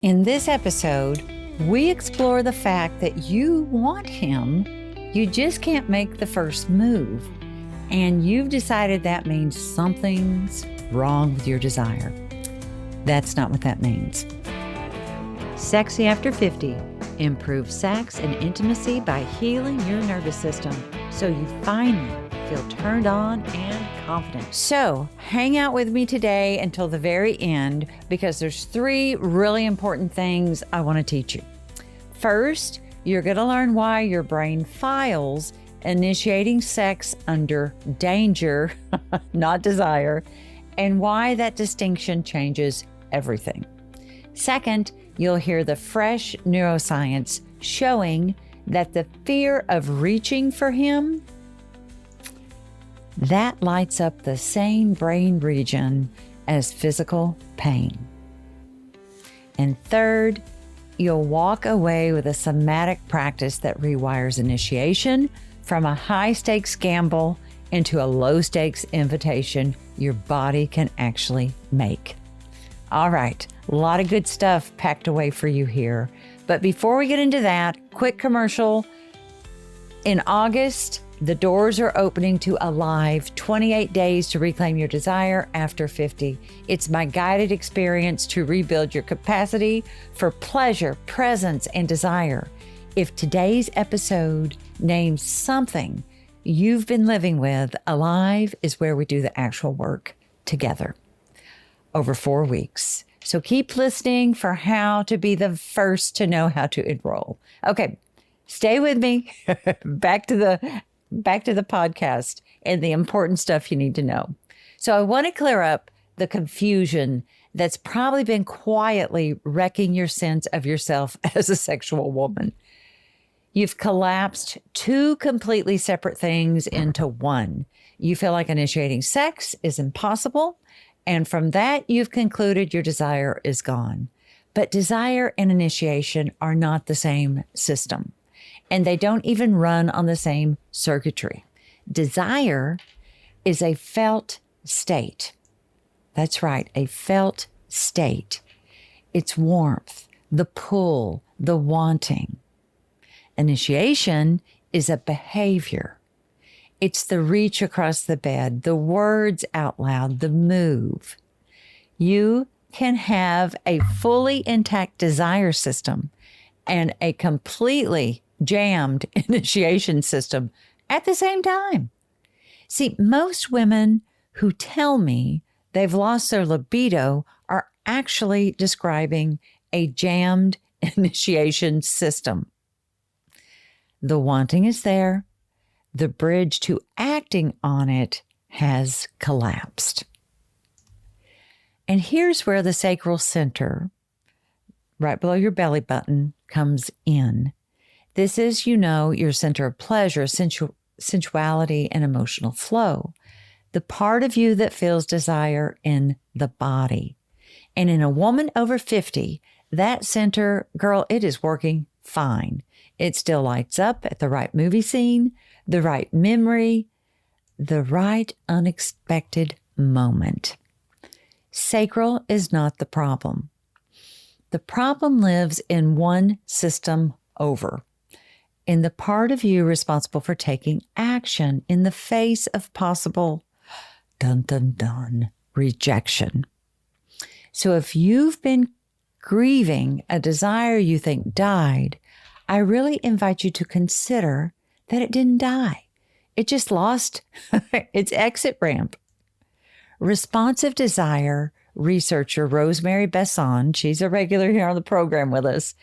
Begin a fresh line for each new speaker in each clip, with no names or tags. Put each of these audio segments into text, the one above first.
In this episode, we explore the fact that you want him, you just can't make the first move, and you've decided that means something's wrong with your desire. That's not what that means. Sexy After 50. Improve sex and intimacy by healing your nervous system so you finally feel turned on and confident. So hang out with me today until the very end because there's 3 really important things I want to teach you. First, you're going to learn why your brain files initiating sex under danger, not desire, and why that distinction changes everything. Second, you'll hear the fresh neuroscience showing that the fear of reaching for him, that lights up the same brain region as physical pain. And third, you'll walk away with a somatic practice that rewires initiation from a high-stakes gamble into a low-stakes invitation your body can actually make. All right, a lot of good stuff packed away for you here. But before we get into that, quick commercial. In August, the doors are opening to a live 28 Days to Reclaim Your Desire After 50. It's my guided experience to rebuild your capacity for pleasure, presence, and desire. If today's episode names something you've been living with, Alive is where we do the actual work together over 4 weeks. So keep listening for how to be the first to know how to enroll. Okay, stay with me. Back to the podcast and the important stuff you need to know. So I want to clear up the confusion that's probably been quietly wrecking your sense of yourself as a sexual woman. You've collapsed 2 completely separate things into one. You feel like initiating sex is impossible, and from that, you've concluded your desire is gone. But desire and initiation are not the same system, and they don't even run on the same circuitry. Desire is a felt state. That's right, a felt state. It's warmth, the pull, the wanting. Initiation is a behavior. It's the reach across the bed, the words out loud, the move. You can have a fully intact desire system and a completely jammed initiation system at the same time. See, most women who tell me they've lost their libido are actually describing a jammed initiation system. The wanting is there. The bridge to acting on it has collapsed. And here's where the sacral center, right below your belly button, comes in. This is, your center of pleasure, sensuality, and emotional flow. The part of you that feels desire in the body. And in a woman over 50, that center, girl, it is working fine. It still lights up at the right movie scene, the right memory, the right unexpected moment. Sacral is not the problem. The problem lives in one system over, in the part of you responsible for taking action in the face of possible rejection. So if you've been grieving a desire you think died, I really invite you to consider that it didn't die. It just lost its exit ramp. Responsive desire researcher Rosemary Basson, she's a regular here on the program with us,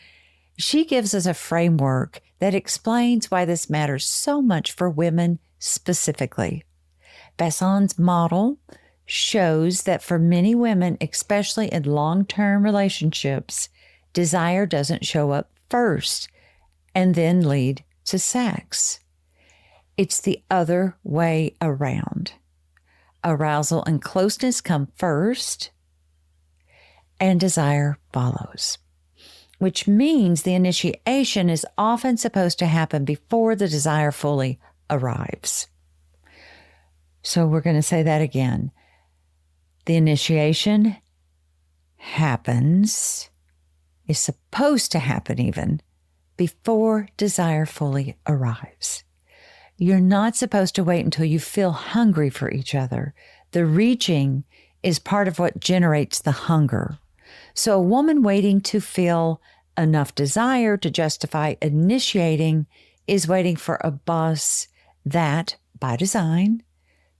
she gives us a framework that explains why this matters so much for women specifically. Basson's model shows that for many women, especially in long-term relationships, desire doesn't show up first and then lead to sex. It's the other way around. Arousal and closeness come first, and desire follows, which means the initiation is often supposed to happen before the desire fully arrives. So we're going to say that again. The initiation happens is supposed to happen even before desire fully arrives. You're not supposed to wait until you feel hungry for each other. The reaching is part of what generates the hunger. So a woman waiting to feel enough desire to justify initiating is waiting for a bus that, by design,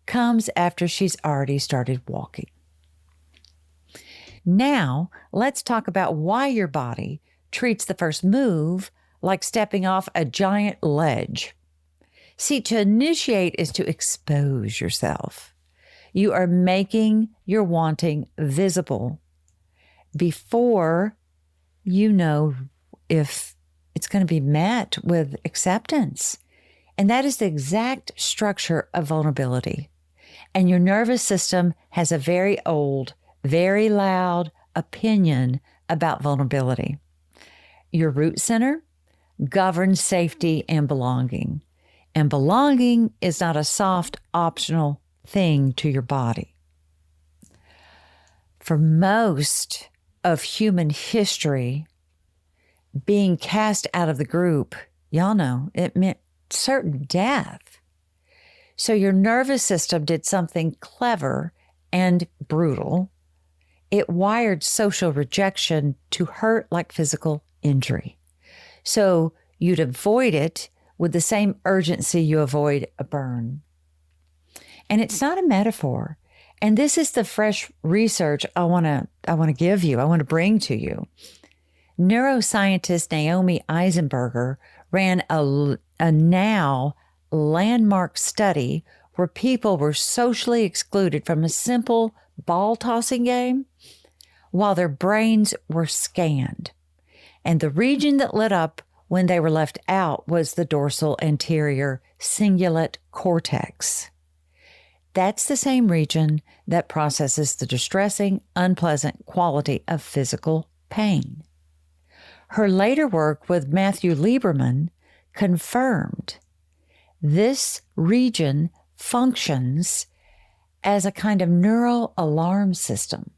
comes after she's already started walking. Now, let's talk about why your body treats the first move like stepping off a giant ledge. See, to initiate is to expose yourself. You are making your wanting visible before you know if it's going to be met with acceptance. And that is the exact structure of vulnerability. And your nervous system has a very old, very loud opinion about vulnerability. Your root center governs safety and belonging. And belonging is not a soft, optional thing to your body. For most of human history, being cast out of the group, y'all know, it meant certain death. So your nervous system did something clever and brutal. It wired social rejection to hurt like physical injury. So you'd avoid it with the same urgency you avoid a burn. And it's not a metaphor. And this is the fresh research I want to give you, I want to bring to you. Neuroscientist Naomi Eisenberger ran a now landmark study where people were socially excluded from a simple ball tossing game while their brains were scanned. And the region that lit up when they were left out was the dorsal anterior cingulate cortex. That's the same region that processes the distressing, unpleasant quality of physical pain. Her later work with Matthew Lieberman confirmed this region functions as a kind of neural alarm system.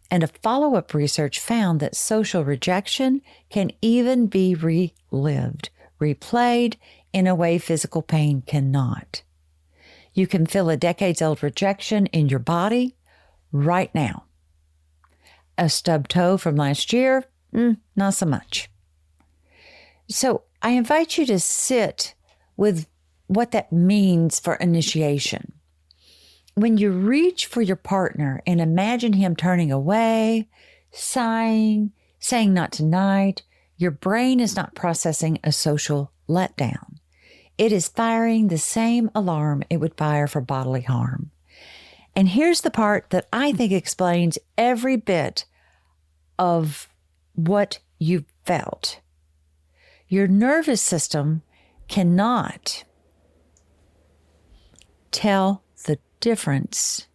And a follow-up research found that social rejection can even be relived, replayed in a way physical pain cannot. You can feel a decades-old rejection in your body right now. A stubbed toe from last year, not so much. So I invite you to sit with what that means for initiation. When you reach for your partner and imagine him turning away, sighing, saying not tonight, your brain is not processing a social letdown. It is firing the same alarm it would fire for bodily harm. And here's the part that I think explains every bit of what you felt. Your nervous system cannot tell the difference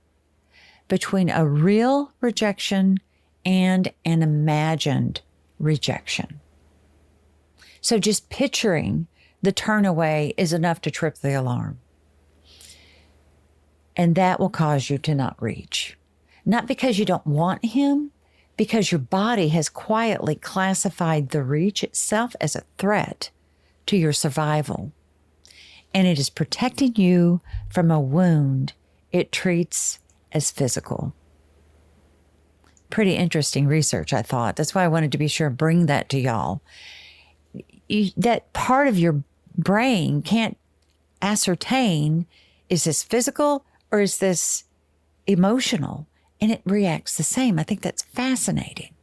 between a real rejection and an imagined rejection. So just picturing the turn away is enough to trip the alarm. And that will cause you to not reach. Not because you don't want him, because your body has quietly classified the reach itself as a threat to your survival. And it is protecting you from a wound it treats as physical. Pretty interesting research, I thought. That's why I wanted to be sure to bring that to y'all. That part of your brain can't ascertain, is this physical or is this emotional? And it reacts the same. I think that's fascinating.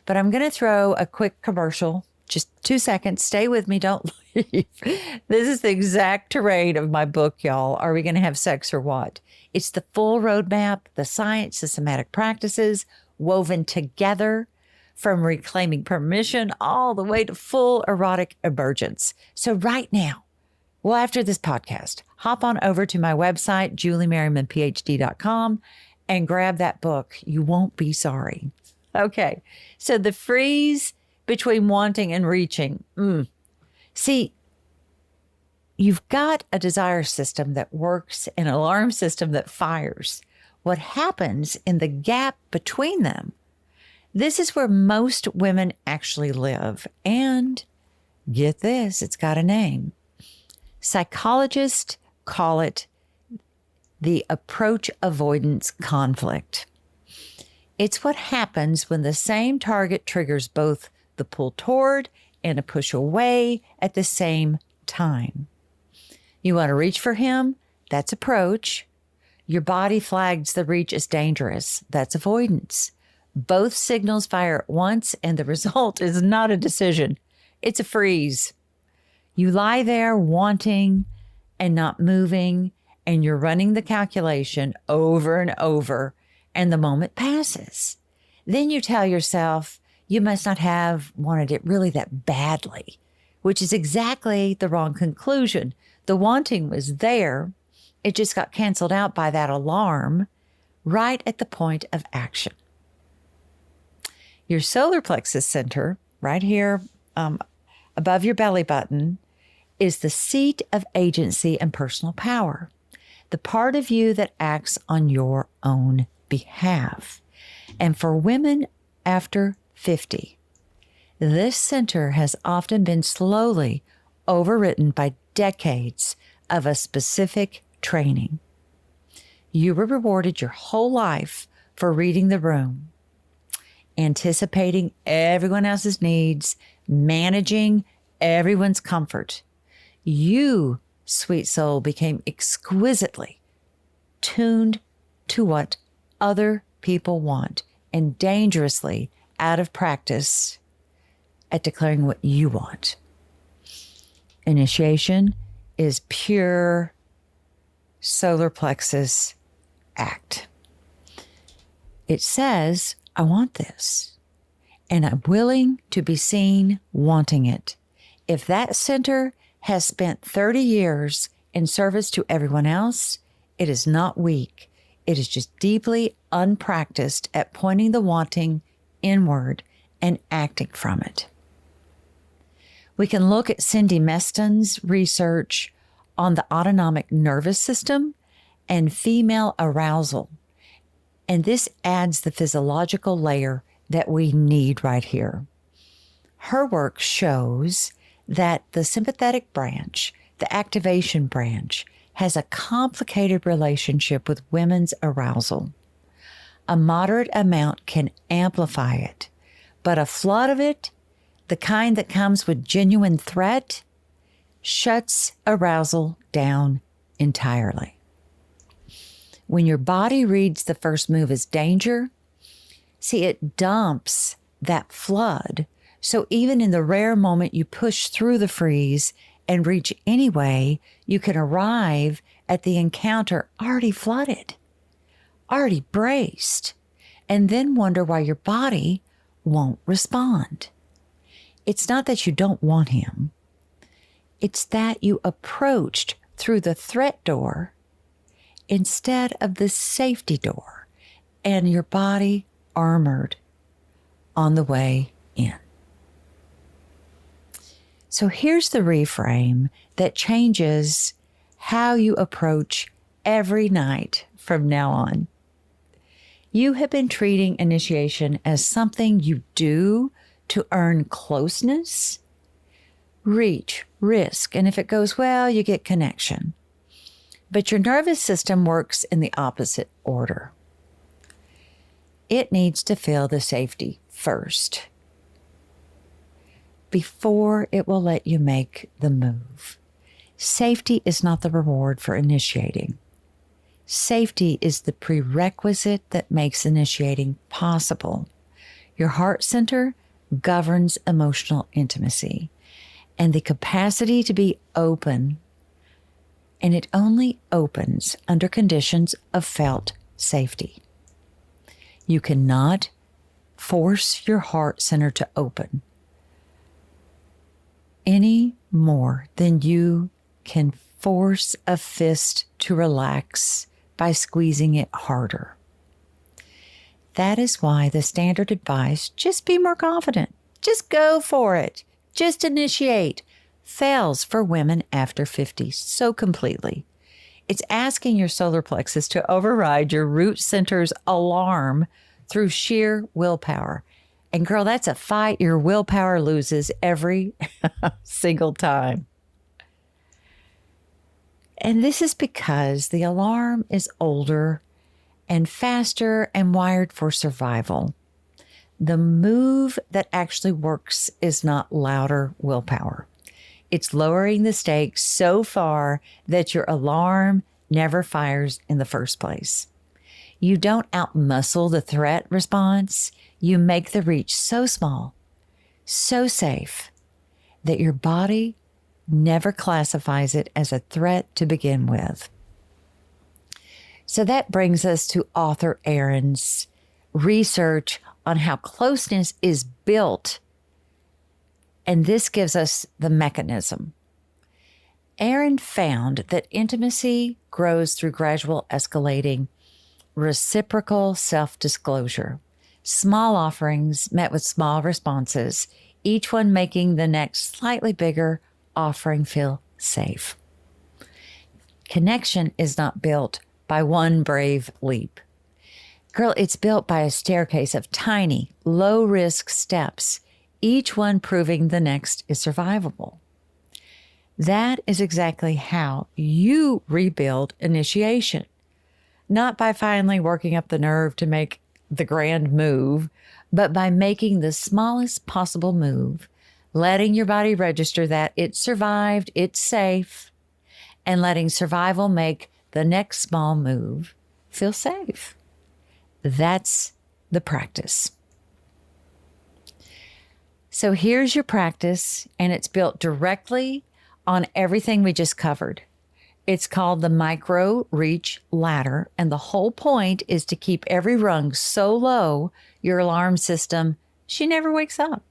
But I'm going to throw a quick commercial, just 2 seconds. Stay with me. Don't leave. This is the exact terrain of my book, y'all. Are we going to have sex or what? It's the full roadmap, the science, the somatic practices woven together from reclaiming permission all the way to full erotic emergence. So right now, well, after this podcast, hop on over to my website, juliemerrimanphd.com, and grab that book. You won't be sorry. Okay, so the freeze between wanting and reaching. See, you've got a desire system that works and an alarm system that fires. What happens in the gap between them, This is where most women actually live. And get this, it's got a name. Psychologists call it the approach-avoidance conflict. It's what happens when the same target triggers both the pull toward and a push away at the same time. You want to reach for him? That's approach. Your body flags the reach as dangerous. That's avoidance. Both signals fire at once, and the result is not a decision. It's a freeze. You lie there wanting and not moving, and you're running the calculation over and over, and the moment passes. Then you tell yourself you must not have wanted it really that badly, which is exactly the wrong conclusion. The wanting was there. It just got canceled out by that alarm right at the point of action. Your solar plexus center, right here above your belly button, is the seat of agency and personal power, the part of you that acts on your own behalf. And for women after 50, this center has often been slowly overwritten by decades of a specific training. You were rewarded your whole life for reading the room, anticipating everyone else's needs, managing everyone's comfort. You, sweet soul, became exquisitely tuned to what other people want and dangerously out of practice at declaring what you want. Initiation is pure solar plexus act. It says, I want this, and I'm willing to be seen wanting it. If that center has spent 30 years in service to everyone else, it is not weak. It is just deeply unpracticed at pointing the wanting inward and acting from it. We can look at Cindy Meston's research on the autonomic nervous system and female arousal. And this adds the physiological layer that we need right here. Her work shows that the sympathetic branch, the activation branch, has a complicated relationship with women's arousal. A moderate amount can amplify it, but a flood of it, the kind that comes with genuine threat, shuts arousal down entirely. When your body reads the first move as danger, see, it dumps that flood. So even in the rare moment you push through the freeze and reach anyway, you can arrive at the encounter already flooded, already braced, and then wonder why your body won't respond. It's not that you don't want him. It's that you approached through the threat door instead of the safety door, and your body armored on the way in. So here's the reframe that changes how you approach every night from now on. You have been treating initiation as something you do to earn closeness, reach, risk, and if it goes well, you get connection. But your nervous system works in the opposite order. It needs to feel the safety first before it will let you make the move. Safety is not the reward for initiating. Safety is the prerequisite that makes initiating possible. Your heart center governs emotional intimacy and the capacity to be open, and it only opens under conditions of felt safety. You cannot force your heart center to open any more than you can force a fist to relax by squeezing it harder. That is why the standard advice, just be more confident, just go for it, just initiate, fails for women after 50 so completely. It's asking your solar plexus to override your root center's alarm through sheer willpower. And girl, that's a fight your willpower loses every single time. And this is because the alarm is older and faster and wired for survival. The move that actually works is not louder willpower. It's lowering the stakes so far that your alarm never fires in the first place. You don't outmuscle the threat response. You make the reach so small, so safe, that your body never classifies it as a threat to begin with. So that brings us to author Aaron's research on how closeness is built. And this gives us the mechanism. Aaron found that intimacy grows through gradual escalating reciprocal self-disclosure. Small offerings met with small responses, each one making the next slightly bigger offering feel safe. Connection is not built by one brave leap. Girl, it's built by a staircase of tiny, low-risk steps, each one proving the next is survivable. That is exactly how you rebuild initiation. Not by finally working up the nerve to make the grand move, but by making the smallest possible move, letting your body register that it survived, it's safe, and letting survival make the next small move feel safe. That's the practice. So here's your practice, and it's built directly on everything we just covered. It's called the micro reach ladder, and the whole point is to keep every rung so low your alarm system, she never wakes up.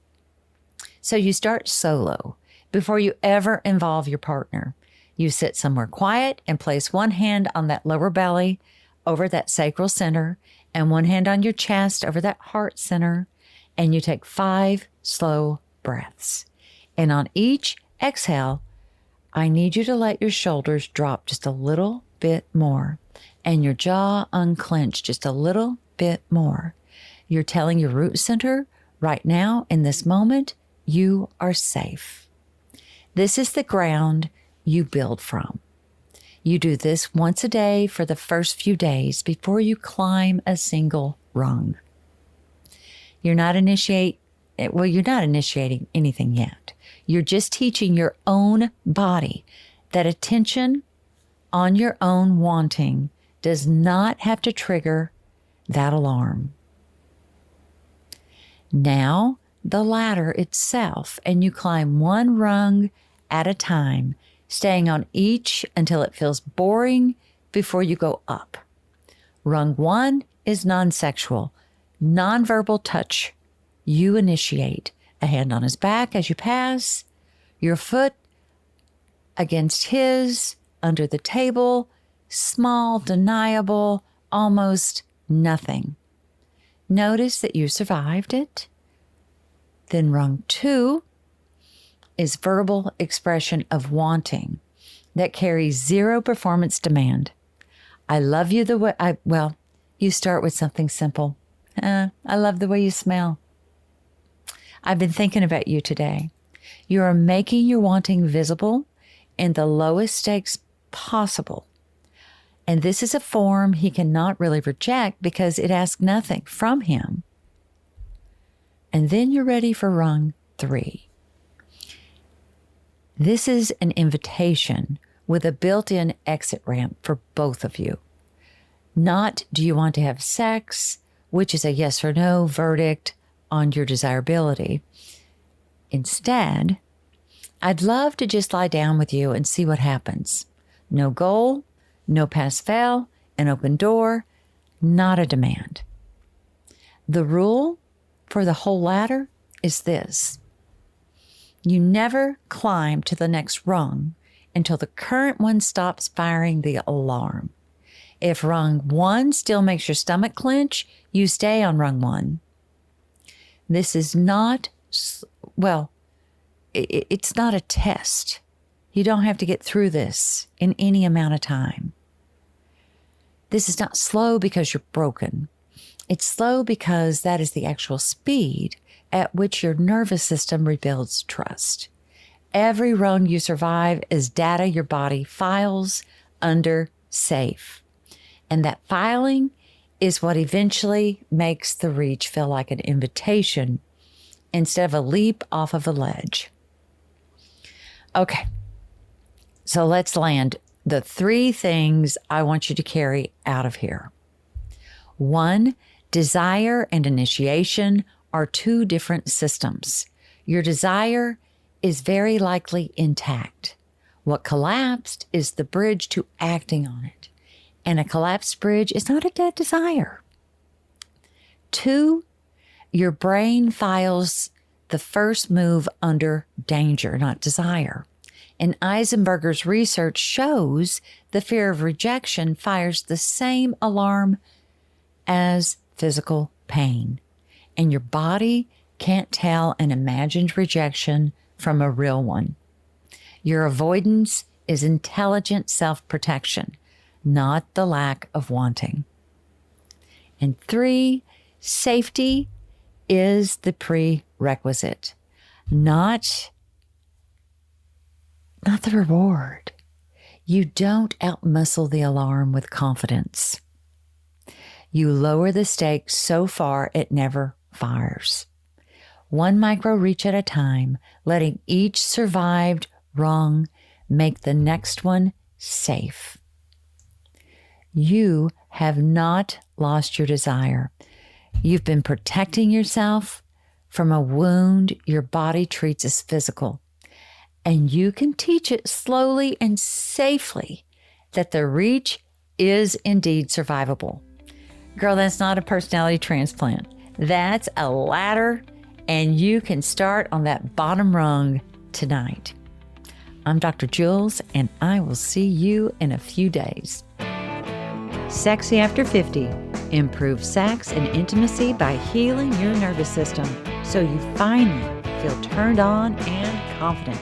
So you start solo before you ever involve your partner. You sit somewhere quiet and place one hand on that lower belly over that sacral center and one hand on your chest over that heart center, and you take 5 slow breaths. And on each exhale, I need you to let your shoulders drop just a little bit more and your jaw unclench just a little bit more. You're telling your root center right now in this moment, you are safe. This is the ground you build from. You do this once a day for the first few days before you climb a single rung. You're not initiating anything yet. You're just teaching your own body that attention on your own wanting does not have to trigger that alarm. Now, the ladder itself, and you climb one rung at a time, staying on each until it feels boring before you go up. Rung 1 is non-sexual, non-verbal touch. You initiate. A hand on his back as you pass, your foot against his, under the table, small, deniable, almost nothing. Notice that you survived it. Then rung 2 is verbal expression of wanting that carries 0 performance demand. I love you the way you start with something simple. I love the way you smell. I've been thinking about you today. You are making your wanting visible in the lowest stakes possible. And this is a form he cannot really reject because it asks nothing from him. And then you're ready for rung 3. This is an invitation with a built-in exit ramp for both of you. Not do you want to have sex, which is a yes or no verdict on your desirability. Instead, I'd love to just lie down with you and see what happens. No goal, no pass-fail, an open door, not a demand. The rule for the whole ladder is this. You never climb to the next rung until the current one stops firing the alarm. If rung 1 still makes your stomach clench, you stay on rung 1. This is not, it's not a test. You don't have to get through this in any amount of time. This is not slow because you're broken. It's slow because that is the actual speed at which your nervous system rebuilds trust. Every rung you survive is data your body files under safe. And that filing is what eventually makes the reach feel like an invitation instead of a leap off of a ledge. Okay, so let's land the 3 things I want you to carry out of here. 1, desire and initiation are 2 different systems. Your desire is very likely intact. What collapsed is the bridge to acting on it. And a collapsed bridge is not a dead desire. 2, your brain files the first move under danger, not desire. And Eisenberger's research shows the fear of rejection fires the same alarm as physical pain. And your body can't tell an imagined rejection from a real one. Your avoidance is intelligent self-protection, not the lack of wanting. And 3, safety is the prerequisite, not the reward. You don't outmuscle the alarm with confidence. You lower the stakes so far it never fires. 1 micro reach at a time, letting each survived rung make the next one safe. You have not lost your desire. You've been protecting yourself from a wound your body treats as physical. And you can teach it slowly and safely that the reach is indeed survivable. Girl, that's not a personality transplant. That's a ladder, and you can start on that bottom rung tonight. I'm Dr. Juls, and I will see you in a few days. Sexy After 50. Improve sex and intimacy by healing your nervous system so you finally feel turned on and confident.